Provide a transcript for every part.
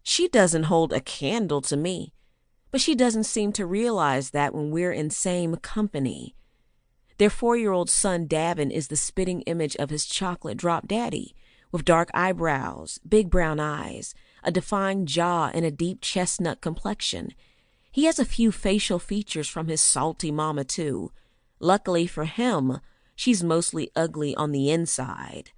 She doesn't hold a candle to me, but she doesn't seem to realize that when we're in same company. Their 4-year-old son, Davin, is the spitting image of his chocolate drop daddy, with dark eyebrows, big brown eyes, a defined jaw, and a deep chestnut complexion. He has a few facial features from his salty mama, too. Luckily for him, she's mostly ugly on the inside.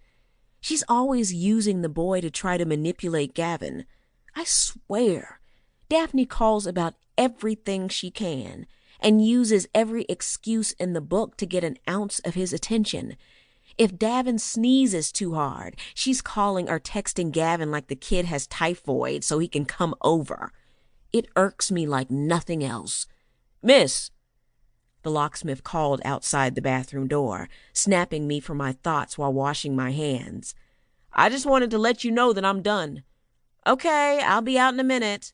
She's always using the boy to try to manipulate Gavin. I swear, Daphne calls about everything she can and uses every excuse in the book to get an ounce of his attention. If Davin sneezes too hard, she's calling or texting Gavin like the kid has typhoid so he can come over. It irks me like nothing else. "Miss," the locksmith called outside the bathroom door, snapping me from my thoughts while washing my hands. "I just wanted to let you know that I'm done." "Okay, I'll be out in a minute,"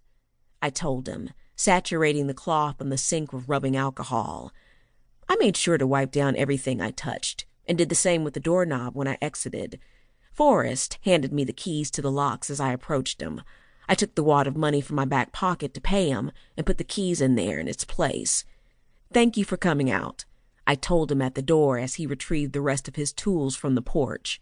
I told him, saturating the cloth on the sink with rubbing alcohol. I made sure to wipe down everything I touched, and did the same with the doorknob when I exited. Forrest handed me the keys to the locks as I approached him. I took the wad of money from my back pocket to pay him and put the keys in there in its place. "Thank you for coming out," I told him at the door as he retrieved the rest of his tools from the porch.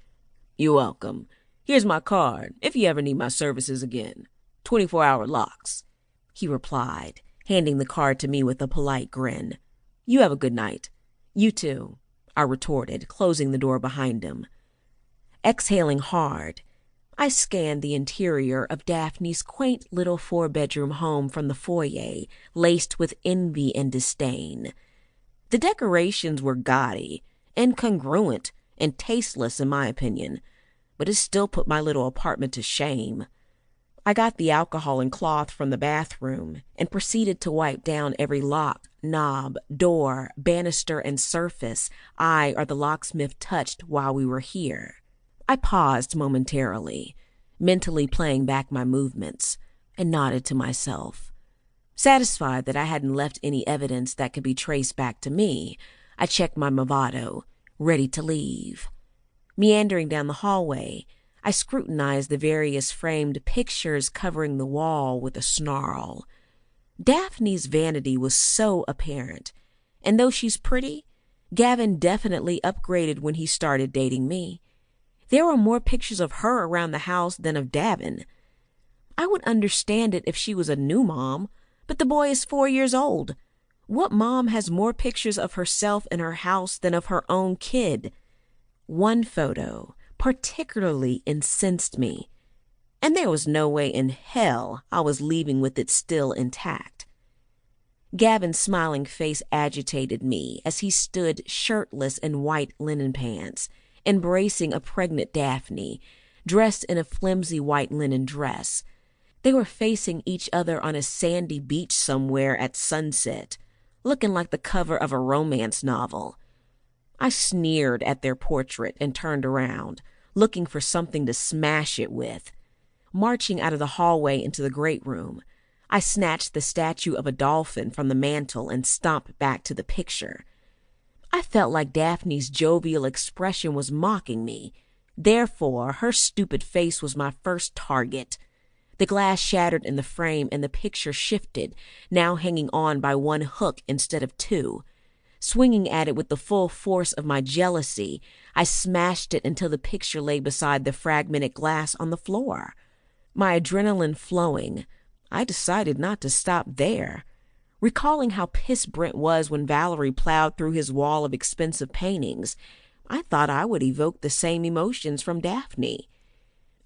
"You're welcome. Here's my card if you ever need my services again. 24-hour locks," he replied, handing the card to me with a polite grin. "You have a good night." "You too," I retorted, closing the door behind him. Exhaling hard, I scanned the interior of Daphne's quaint little 4-bedroom home from the foyer, laced with envy and disdain. The decorations were gaudy, incongruent, and tasteless in my opinion, but it still put my little apartment to shame. I got the alcohol and cloth from the bathroom and proceeded to wipe down every lock, knob, door, banister, and surface I or the locksmith touched while we were here. I paused momentarily, mentally playing back my movements, and nodded to myself. Satisfied that I hadn't left any evidence that could be traced back to me, I checked my Movado, ready to leave. Meandering down the hallway, I scrutinized the various framed pictures covering the wall with a snarl. Daphne's vanity was so apparent, and though she's pretty, Gavin definitely upgraded when he started dating me. There were more pictures of her around the house than of Davin. I would understand it if she was a new mom, but the boy is 4 years old. What mom has more pictures of herself in her house than of her own kid? One photo particularly incensed me, and there was no way in hell I was leaving with it still intact. Gavin's smiling face agitated me as he stood shirtless in white linen pants, embracing a pregnant Daphne, dressed in a flimsy white linen dress. They were facing each other on a sandy beach somewhere at sunset, looking like the cover of a romance novel. I sneered at their portrait and turned around, looking for something to smash it with. Marching out of the hallway into the great room, I snatched the statue of a dolphin from the mantel and stomped back to the picture. I felt like Daphne's jovial expression was mocking me. Therefore, her stupid face was my first target. The glass shattered in the frame and the picture shifted, now hanging on by one hook instead of two. Swinging at it with the full force of my jealousy, I smashed it until the picture lay beside the fragmented glass on the floor. My adrenaline flowing, I decided not to stop there. Recalling how pissed Brent was when Valerie plowed through his wall of expensive paintings, I thought I would evoke the same emotions from Daphne.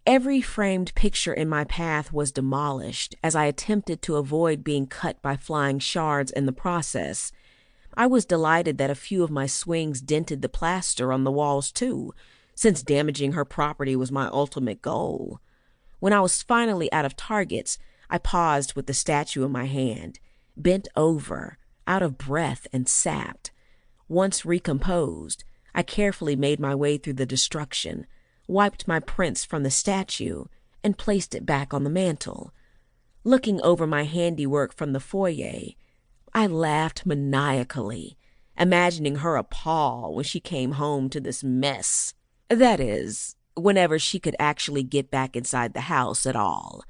Every framed picture in my path was demolished as I attempted to avoid being cut by flying shards in the process. I was delighted that a few of my swings dented the plaster on the walls too, since damaging her property was my ultimate goal. When I was finally out of targets, I paused with the statue in my hand, bent over, out of breath and sapped. Once recomposed, I carefully made my way through the destruction, wiped my prints from the statue, and placed it back on the mantel. Looking over my handiwork from the foyer, I laughed maniacally, imagining her appalled when she came home to this mess. That is, whenever she could actually get back inside the house at all.